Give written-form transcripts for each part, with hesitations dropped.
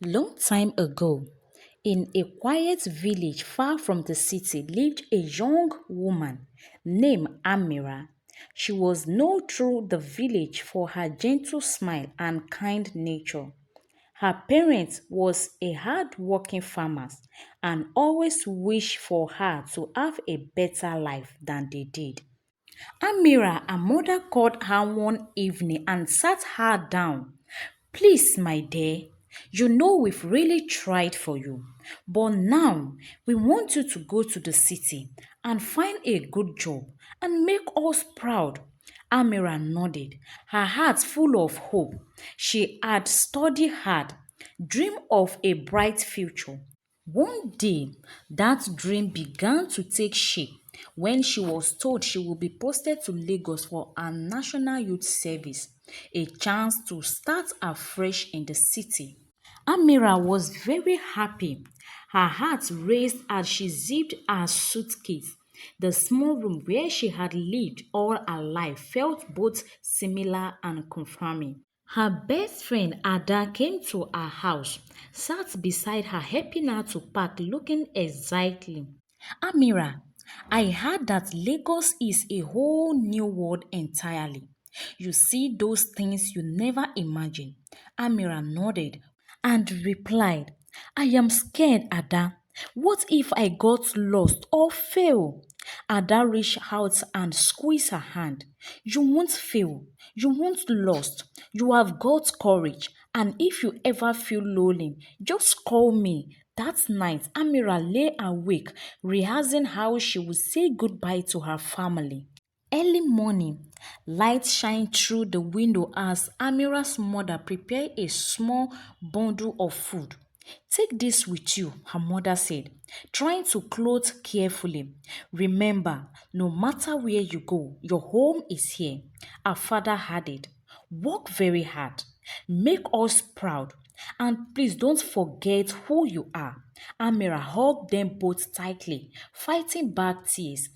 Long time ago, in a quiet village far from the city, lived a young woman named Amira. She was known through the village for her gentle smile and kind nature. Her parents was a hard-working farmer and always wished for her to have a better life than they did. Amira, her mother called her one evening and sat her down. Please, my dear, you know we've really tried for you, but now we want you to go to the city and find a good job and make us proud. Amira nodded, her heart full of hope. She had studied hard, dreamed of a bright future. One day, that dream began to take shape when she was told she would be posted to Lagos for a National Youth Service, a chance to start afresh in the city. Amira was very happy. Her heart raced as she zipped her suitcase. The small room where she had lived all her life felt both similar and confirming. Her best friend Ada came to her house, sat beside her, helping her to pack, looking excited. Amira, I heard that Lagos is a whole new world entirely. You see those things you never imagined. Amira nodded and replied, I am scared, Ada. What if I got lost or fail? Ada reached out and squeezed her hand. You won't fail. You won't lost. You have got courage. And if you ever feel lonely, just call me. That night, Amira lay awake, rehearsing how she would say goodbye to her family. Early morning, light shined through the window as Amira's mother prepared a small bundle of food. Take this with you, her mother said, trying to clothe carefully. Remember, no matter where you go, your home is here. Her father added, work very hard, make us proud, and please don't forget who you are. Amira hugged them both tightly, fighting back tears.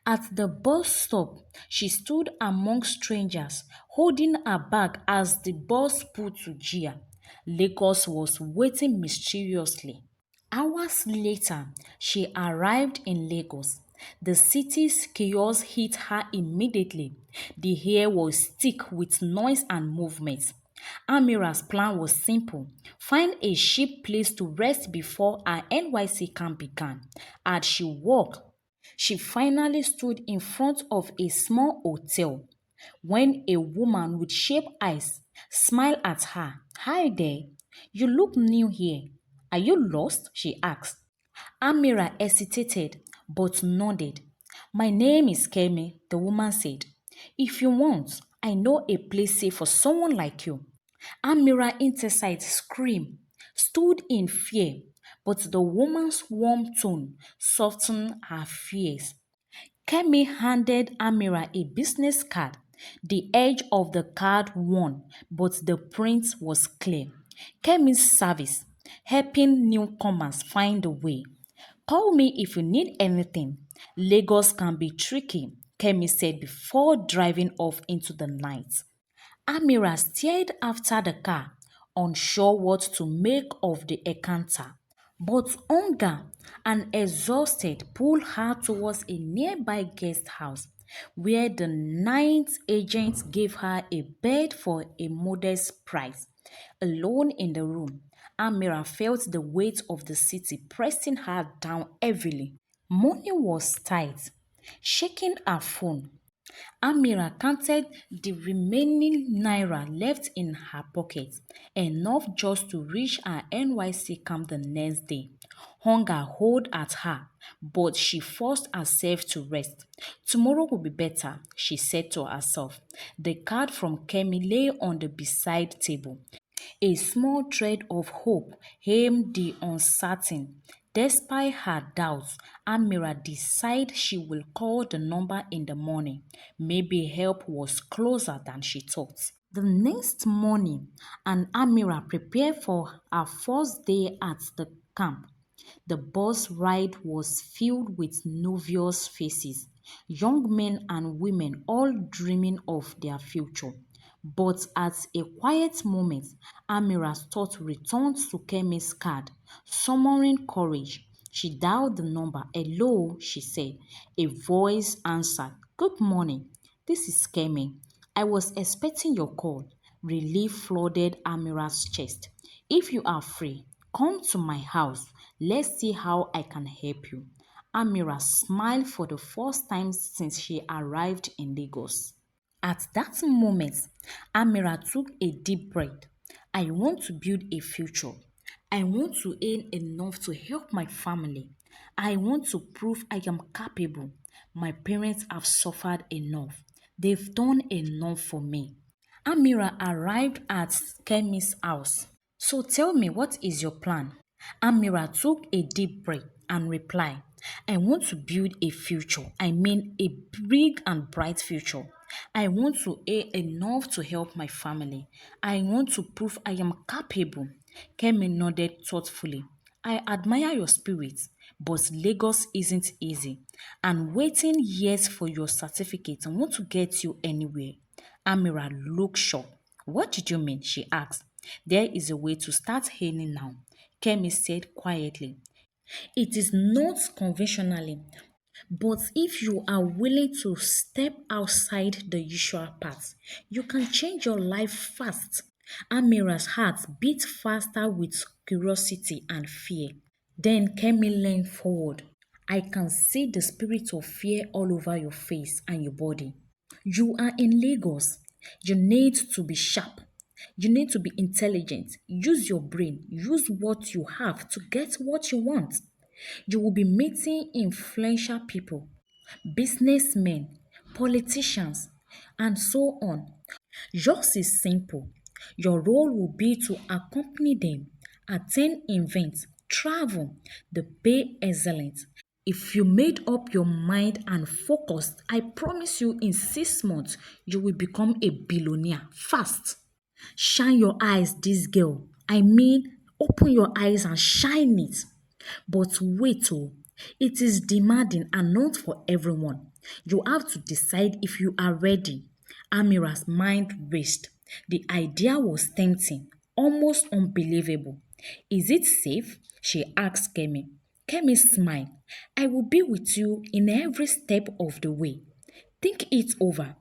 At the bus stop, she stood among strangers, holding her bag as the bus pulled to Gia. Lagos was waiting mysteriously. Hours later, she arrived in Lagos. The city's chaos hit her immediately. The air was thick with noise and movement. Amira's plan was simple: find a cheap place to rest before her NYC camp began. As she walked, she finally stood in front of a small hotel when a woman with sharp eyes smiled at her. Hi there, you look new here. Are you lost? She asked. Amira hesitated but nodded. My name is Kemi, the woman said. If you want, I know a place safe for someone like you. Amira inside screamed, stood in fear, but the woman's warm tone softened her fears. Kemi handed Amira a business card. The edge of the card worn, but the print was clear. Kemi's service, helping newcomers find a way. Call me if you need anything. Lagos can be tricky, Kemi said before driving off into the night. Amira stared after the car, unsure what to make of the encounter. But hunger and exhausted pulled her towards a nearby guest house where the night agent gave her a bed for a modest price. Alone in the room, Amira felt the weight of the city pressing her down heavily. Money was tight. Shaking her phone, Amira counted the remaining naira left in her pocket, enough just to reach her NYC camp the next day. Hunger hold at her, but she forced herself to rest. Tomorrow will be better, she said to herself. The card from Kemi lay on the beside table. A small thread of hope aimed the uncertain. Despite her doubts, Amira decided she will call the number in the morning. Maybe help was closer than she thought. The next morning, and Amira prepared for her first day at the camp. The bus ride was filled with novice faces, young men and women all dreaming of their future. But at a quiet moment, Amira's thought returned to Kemi's card, summoning courage. She dialed the number. Hello, she said. A voice answered. Good morning. This is Kemi. I was expecting your call. Relief flooded Amira's chest. If you are free, come to my house. Let's see how I can help you. Amira smiled for the first time since she arrived in Lagos. At that moment, Amira took a deep breath. I want to build a future. I want to earn enough to help my family. I want to prove I am capable. My parents have suffered enough. They've done enough for me. Amira arrived at Kemi's house. So tell me, what is your plan? Amira took a deep breath and replied, I want to build a future. I mean, a big and bright future. I want to earn enough to help my family. I want to prove I am capable. Kemi nodded thoughtfully. I admire your spirit, but Lagos isn't easy. And waiting years for your certificate won't to get you anywhere. Amira looked shocked. What did you mean? She asked. There is a way to start healing now, Kemi said quietly. It is not conventionally, but if you are willing to step outside the usual path, you can change your life fast. Amira's heart beat faster with curiosity and fear. Then Kemi leaned forward. I can see the spirit of fear all over your face and your body. You are in Lagos. You need to be sharp. You need to be intelligent. Use your brain. Use what you have to get what you want. You will be meeting influential people, businessmen, politicians, and so on. Yours is simple. Your role will be to accompany them, attend events, travel. The pay excellent. If you made up your mind and focused, I promise you in 6 months you will become a billionaire fast. Shine your eyes, this girl. I mean, open your eyes and shine it. But wait, oh, it is demanding and not for everyone. You have to decide if you are ready. Amira's mind raced. The idea was tempting, almost unbelievable. Is it safe? She asked Kemi. Kemi smiled. I will be with you in every step of the way. Think it over.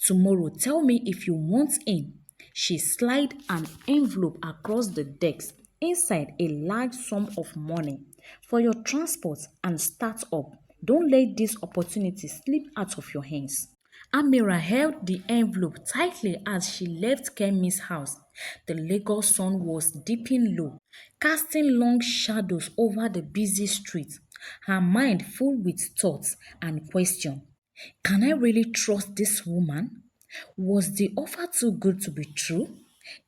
Tomorrow, tell me if you want in. She slid an envelope across the desk. Inside a large sum of money for your transport and start up. Don't let this opportunity slip out of your hands. Amira held the envelope tightly as she left Kemi's house. The Lagos sun was dipping low, casting long shadows over the busy street. Her mind full with thoughts and questions. Can I really trust this woman? Was the offer too good to be true?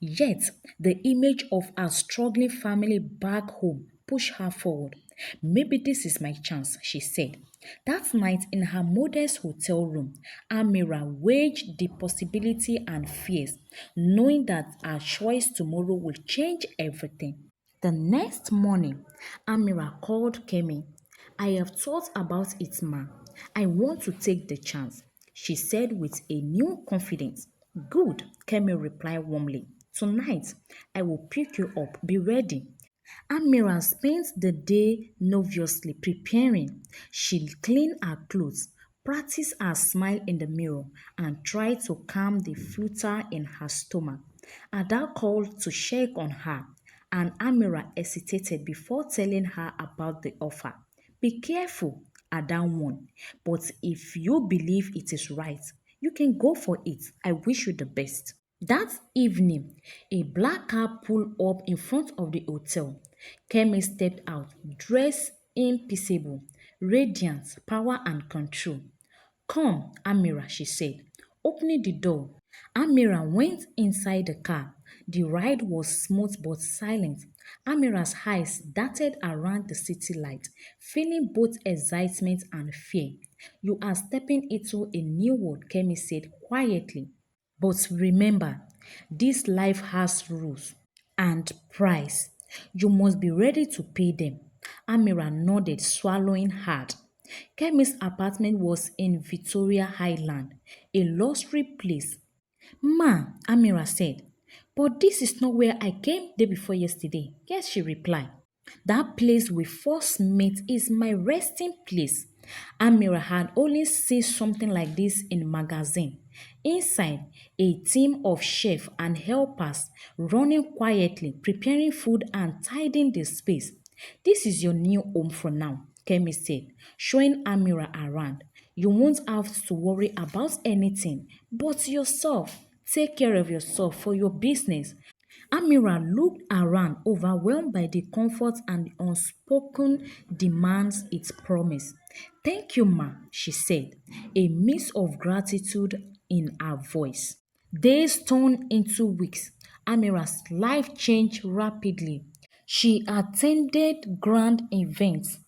Yet, the image of her struggling family back home pushed her forward. Maybe this is my chance, she said. That night in her modest hotel room, Amira weighed the possibility and fears, knowing that her choice tomorrow would change everything. The next morning, Amira called Kemi. I have thought about it, ma. I want to take the chance, she said with a new confidence. Good, Kemi replied warmly. Tonight, I will pick you up. Be ready. Amira spent the day nervously preparing. She cleaned her clothes, practiced her smile in the mirror, and tried to calm the flutter in her stomach. Ada called to check on her, and Amira hesitated before telling her about the offer. Be careful, Ada warned, but if you believe it is right, you can go for it. I wish you the best. That evening, a black car pulled up in front of the hotel. Kemi stepped out, dressed in peaceable, radiant, power and control. Come, Amira, she said, opening the door. Amira went inside the car. The ride was smooth but silent. Amira's eyes darted around the city light, feeling both excitement and fear. You are stepping into a new world, Kemi said quietly. But remember, this life has rules and price. You must be ready to pay them. Amira nodded, swallowing hard. Kemi's apartment was in Victoria Highland, a luxury place. Ma, Amira said, but this is not where I came day before yesterday. Yes, she replied. That place we first met is my resting place. Amira had only seen something like this in magazine. Inside, a team of chefs and helpers running quietly, preparing food and tidying the space. This is your new home for now, Kemi said, showing Amira around. You won't have to worry about anything but yourself. Take care of yourself for your business. Amira looked around, overwhelmed by the comfort and the unspoken demands it promised. Thank you, ma, she said, a mix of gratitude in her voice. Days turned into weeks. Amira's life changed rapidly. She attended grand events,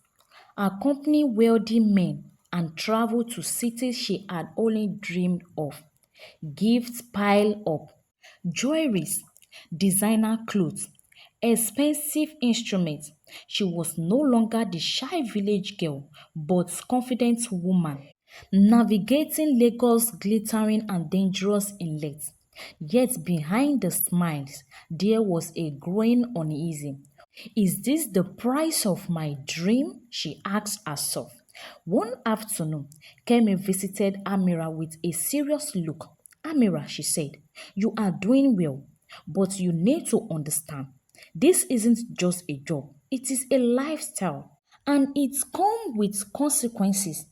accompanied wealthy men, and traveled to cities she had only dreamed of. Gifts piled up, jewelries, designer clothes, expensive instruments. She was no longer the shy village girl, but confident woman, navigating Lagos' glittering and dangerous inlets. Yet behind the smiles, there was a growing uneasy. Is this the price of my dream? She asked herself. One afternoon, Kemi visited Amira with a serious look. Amira, she said, you are doing well, but you need to understand. This isn't just a job, it is a lifestyle, and it comes with consequences.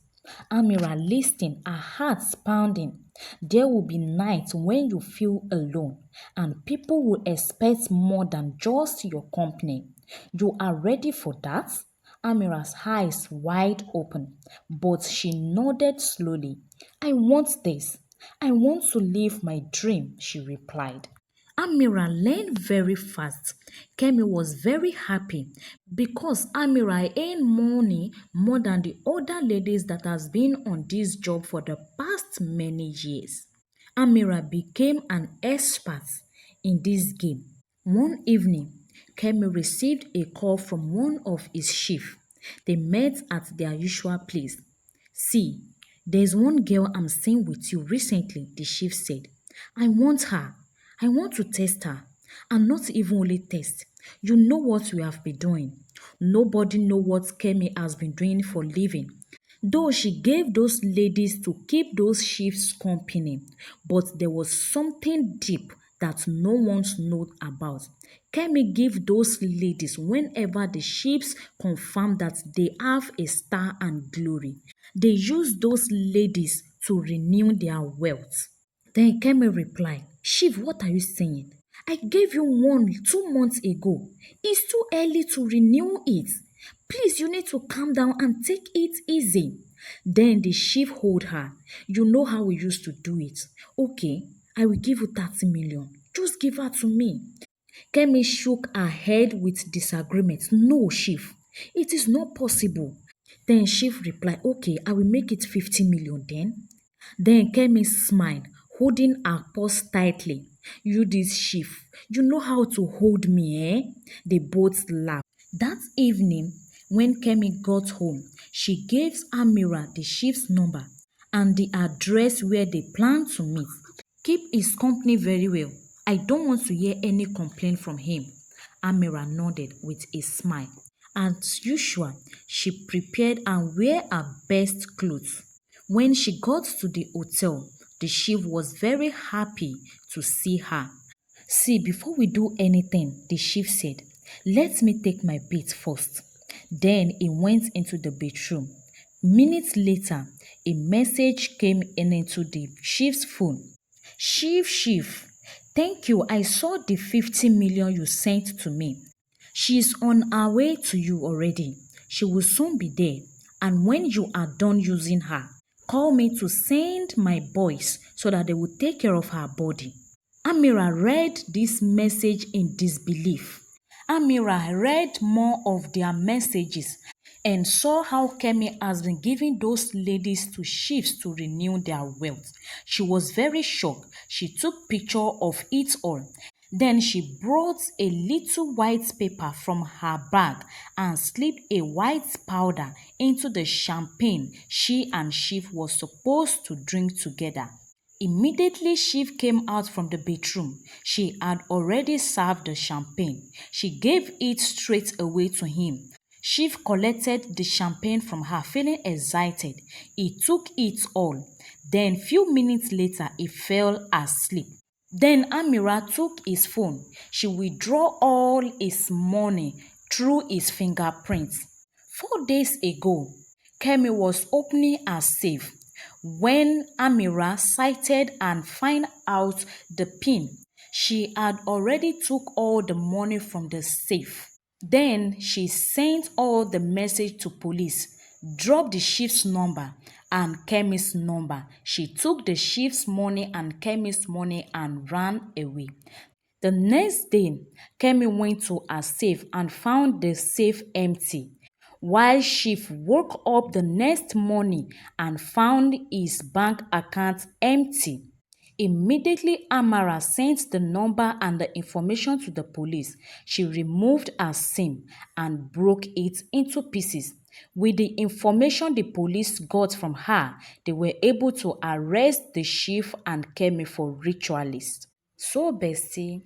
Amira listening, her heart pounding. There will be nights when you feel alone, and people will expect more than just your company. You are ready for that? Amira's eyes wide open, but she nodded slowly. I want this. I want to live my dream, she replied. Amira learned very fast. Kemi was very happy because Amira earned money more than the other ladies that has been on this job for the past many years. Amira became an expert in this game. One evening, Kemi received a call from one of his chiefs. They met at their usual place. See, there's one girl I'm seeing with you recently, the chief said. I want her. I want to test her. And not even only test. You know what we have been doing. Nobody know what Kemi has been doing for living. Though she gave those ladies to keep those chiefs company, but there was something deep that no one knows about. Kemi give those ladies whenever the chiefs confirm that they have a star and glory. They use those ladies to renew their wealth. Then Kemi replied, Chief, what are you saying? I gave you one 2 months ago. It's too early to renew it. Please, you need to calm down and take it easy. Then the chief hold her. You know how we used to do it. Okay, I will give you 30 million. Just give her to me. Kemi shook her head with disagreement. No, chief, it is not possible. Then chief replied, okay, I will make it 50 million then. Then Kemi smiled, holding her purse tightly. You this chief, you know how to hold me, eh? They both laughed. That evening, when Kemi got home, she gave Amira the chief's number and the address where they planned to meet. Keep his company very well. I don't want to hear any complaint from him. Amira nodded with a smile. As usual, she prepared and wear her best clothes. When she got to the hotel, the chief was very happy to see her. See, before we do anything, the chief said, let me take my bath first. Then he went into the bedroom. Minutes later, a message came in into the chief's phone. Chief, thank you. I saw the 50 million you sent to me. She's on her way to you already. She will soon be there. And when you are done using her, call me to send my boys so that they will take care of her body. Amira read this message in disbelief. Amira read more of their messages and saw how Kemi has been giving those ladies to chiefs to renew their wealth. She was very shocked. She took picture of it all. Then she brought a little white paper from her bag and slipped a white powder into the champagne she and chief was supposed to drink together. Immediately Shiv came out from the bedroom. She had already served the champagne. She gave it straight away to him. Shiv collected the champagne from her, feeling excited. He took it all. Then few minutes later, he fell asleep. Then Amira took his phone. She withdrew all his money through his fingerprints. 4 days ago, Kemi was opening her safe when Amira sighted and find out the pin. She had already took all the money from the safe. Then she sent all the message to police, dropped the chief's number and Kemi's number. She took the chief's money and Kemi's money and ran away. The next day, Kemi went to her safe and found the safe empty. While Chief woke up the next morning and found his bank account empty. Immediately, Amara sent the number and the information to the police. She removed her SIM and broke it into pieces. With the information the police got from her, they were able to arrest the chief and Kemi for ritualists. So, bestie,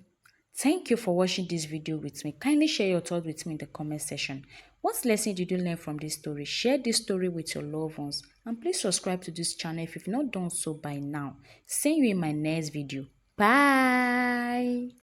thank you for watching this video with me. Kindly share your thoughts with me in the comment section. What lesson did you learn from this story? Share this story with your loved ones. And please subscribe to this channel if you've not done so by now. See you in my next video. Bye.